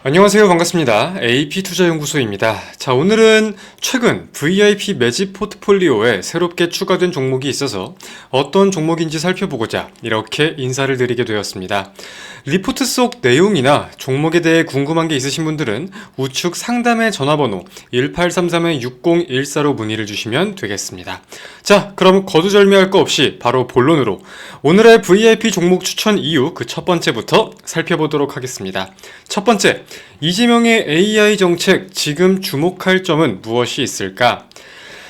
안녕하세요. 반갑습니다. AP투자연구소입니다. 자, 오늘은 최근 VIP 매집 포트폴리오에 새롭게 추가된 종목이 있어서 어떤 종목인지 살펴보고자 이렇게 인사를 드리게 되었습니다. 리포트 속 내용이나 종목에 대해 궁금한 게 있으신 분들은 우측 상단의 전화번호 1833-6014로 문의를 주시면 되겠습니다. 자, 그럼 거두절미할 거 없이 바로 본론으로 오늘의 VIP 종목 추천 이유 그 첫 번째부터 살펴보도록 하겠습니다. 첫 번째, 이재명의 AI 정책 지금 주목할 점은 무엇이 있을까?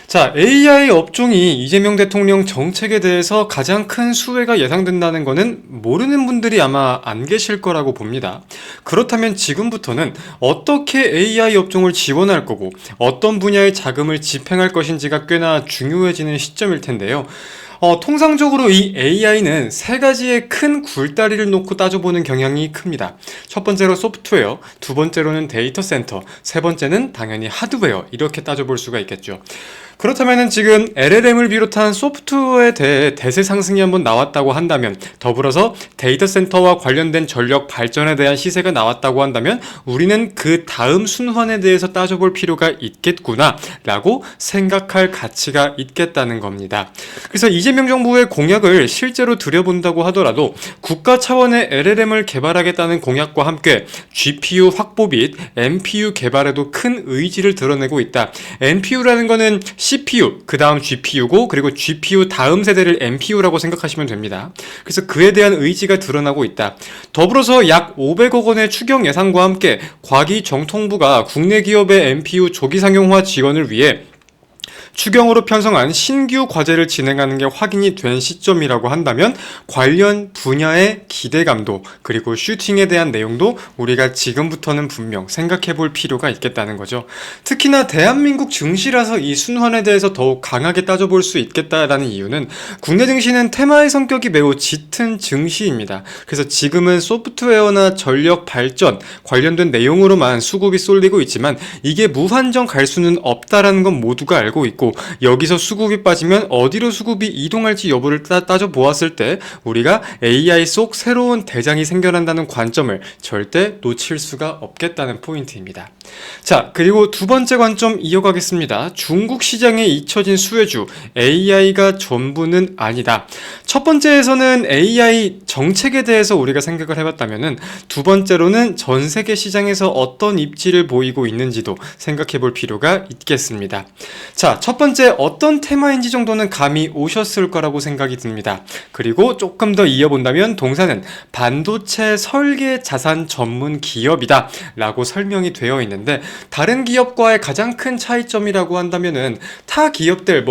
자, AI 업종이 이재명 대통령 정책에 대해서 가장 큰 수혜가 예상된다는 것은 모르는 분들이 아마 안 계실 거라고 봅니다. 그렇다면 지금부터는 어떻게 AI 업종을 지원할 거고 어떤 분야의 자금을 집행할 것인지가 꽤나 중요해지는 시점일 텐데요. 통상적으로 이 AI는 세 가지의 큰 굴다리를 놓고 따져보는 경향이 큽니다. 첫 번째로 소프트웨어, 두 번째로는 데이터 센터, 세 번째는 당연히 하드웨어, 이렇게 따져볼 수가 있겠죠. 그렇다면 지금 LLM을 비롯한 소프트웨어에 대해 대세 상승이 한번 나왔다고 한다면, 더불어서 데이터 센터와 관련된 전력 발전에 대한 시세가 나왔다고 한다면 우리는 그 다음 순환에 대해서 따져볼 필요가 있겠구나 라고 생각할 가치가 있겠다는 겁니다. 그래서 이재명 정부의 공약을 실제로 들여본다고 하더라도 국가 차원의 LLM을 개발하겠다는 공약과 함께 GPU 확보 및 NPU 개발에도 큰 의지를 드러내고 있다. NPU라는 거는 CPU, 그 다음 GPU고, 그리고 GPU 다음 세대를 NPU라고 생각하시면 됩니다. 그래서 그에 대한 의지가 드러나고 있다. 더불어서 약 500억 원의 추경 예산과 함께 과기정통부가 국내 기업의 NPU 조기 상용화 지원을 위해 추경으로 편성한 신규 과제를 진행하는 게 확인이 된 시점이라고 한다면 관련 분야의 기대감도 그리고 슈팅에 대한 내용도 우리가 지금부터는 분명 생각해 볼 필요가 있겠다는 거죠. 특히나 대한민국 증시라서 이 순환에 대해서 더욱 강하게 따져볼 수 있겠다라는 이유는 국내 증시는 테마의 성격이 매우 짙은 증시입니다. 그래서 지금은 소프트웨어나 전력 발전 관련된 내용으로만 수급이 쏠리고 있지만 이게 무한정 갈 수는 없다라는 건 모두가 알고 있고, 여기서 수급이 빠지면 어디로 수급이 이동할지 여부를 따져 보았을 때 우리가 AI 속 새로운 대장이 생겨난다는 관점을 절대 놓칠 수가 없겠다는 포인트입니다. 자, 그리고 두 번째 관점 이어가겠습니다. 중국 시장에 잊혀진 수혜주, AI가 전부는 아니다. 첫 번째에서는 AI 정책에 대해서 우리가 생각을 해봤다면은, 두 번째로는 전 세계 시장에서 어떤 입지를 보이고 있는지도 생각해 볼 필요가 있겠습니다. 자, 첫 번째 어떤 테마인지 정도는 감이 오셨을 거라고 생각이 듭니다. 그리고 조금 더 이어본다면 동사는 반도체 설계 자산 전문 기업이다 라고 설명이 되어 있는데, 다른 기업과의 가장 큰 차이점이라고 한다면은 타 기업들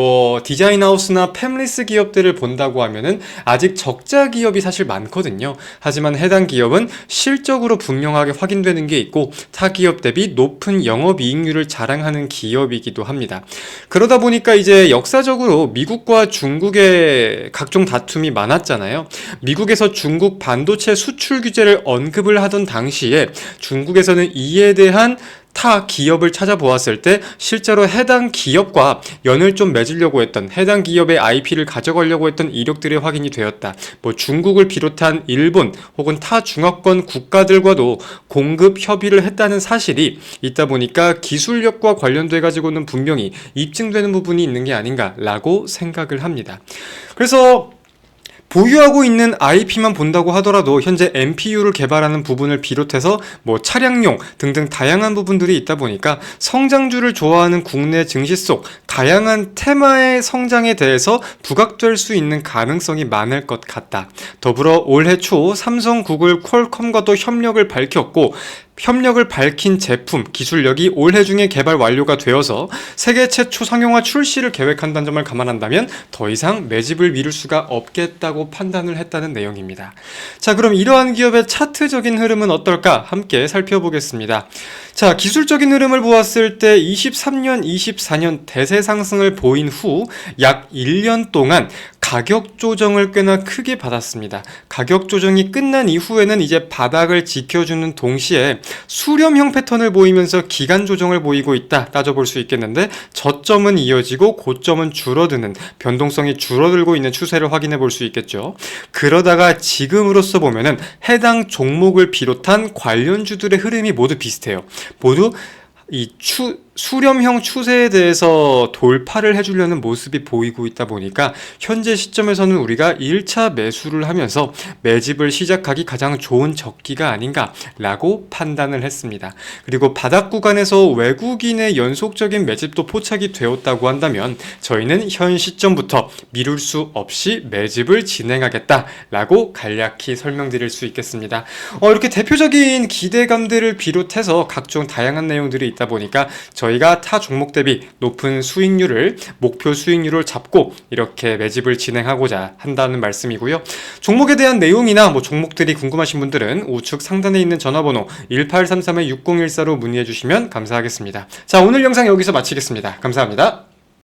디자인하우스나 팹리스 기업들을 본다고 하면은 아직 적자 기업이 사실 많거든요. 하지만 해당 기업은 실적으로 분명하게 확인되는 게 있고 타 기업 대비 높은 영업이익률을 자랑하는 기업이기도 합니다. 그러다 보니까 이제 역사적으로 미국과 중국의 각종 다툼이 많았잖아요. 미국에서 중국 반도체 수출 규제를 언급을 하던 당시에 중국에서는 이에 대한 타 기업을 찾아보았을 때 실제로 해당 기업과 연을 좀 맺으려고 했던, 해당 기업의 IP를 가져가려고 했던 이력들이 확인이 되었다. 중국을 비롯한 일본 혹은 타 중화권 국가들과도 공급 협의를 했다는 사실이 있다 보니까 기술력과 관련돼 가지고는 분명히 입증되는 부분이 있는 게 아닌가라고 생각을 합니다. 그래서 보유하고 있는 IP만 본다고 하더라도 현재 NPU를 개발하는 부분을 비롯해서 차량용 등등 다양한 부분들이 있다 보니까 성장주를 좋아하는 국내 증시 속 다양한 테마의 성장에 대해서 부각될 수 있는 가능성이 많을 것 같다. 더불어 올해 초 삼성, 구글, 퀄컴과도 협력을 밝힌 제품, 기술력이 올해 중에 개발 완료가 되어서 세계 최초 상용화 출시를 계획한다는 점을 감안한다면 더 이상 매집을 미룰 수가 없겠다고 판단을 했다는 내용입니다. 자, 그럼 이러한 기업의 차트적인 흐름은 어떨까? 함께 살펴보겠습니다. 자, 기술적인 흐름을 보았을 때 23년, 24년 대세 상승을 보인 후 약 1년 동안 가격 조정을 꽤나 크게 받았습니다. 가격 조정이 끝난 이후에는 이제 바닥을 지켜주는 동시에 수렴형 패턴을 보이면서 기간 조정을 보이고 있다 따져볼 수 있겠는데, 저점은 이어지고 고점은 줄어드는, 변동성이 줄어들고 있는 추세를 확인해 볼 수 있겠죠. 그러다가 지금으로서 보면은 해당 종목을 비롯한 관련주들의 흐름이 모두 비슷해요. 모두 이 수렴형 추세에 대해서 돌파를 해주려는 모습이 보이고 있다 보니까 현재 시점에서는 우리가 1차 매수를 하면서 매집을 시작하기 가장 좋은 적기가 아닌가라고 판단을 했습니다. 그리고 바닥 구간에서 외국인의 연속적인 매집도 포착이 되었다고 한다면 저희는 현 시점부터 미룰 수 없이 매집을 진행하겠다라고 간략히 설명드릴 수 있겠습니다. 이렇게 대표적인 기대감들을 비롯해서 각종 다양한 내용들이 있다 보니까 저희가 타 종목 대비 높은 수익률을, 목표 수익률을 잡고 이렇게 매집을 진행하고자 한다는 말씀이고요. 종목에 대한 내용이나 종목들이 궁금하신 분들은 우측 상단에 있는 전화번호 1833-6014로 문의해 주시면 감사하겠습니다. 자, 오늘 영상 여기서 마치겠습니다. 감사합니다.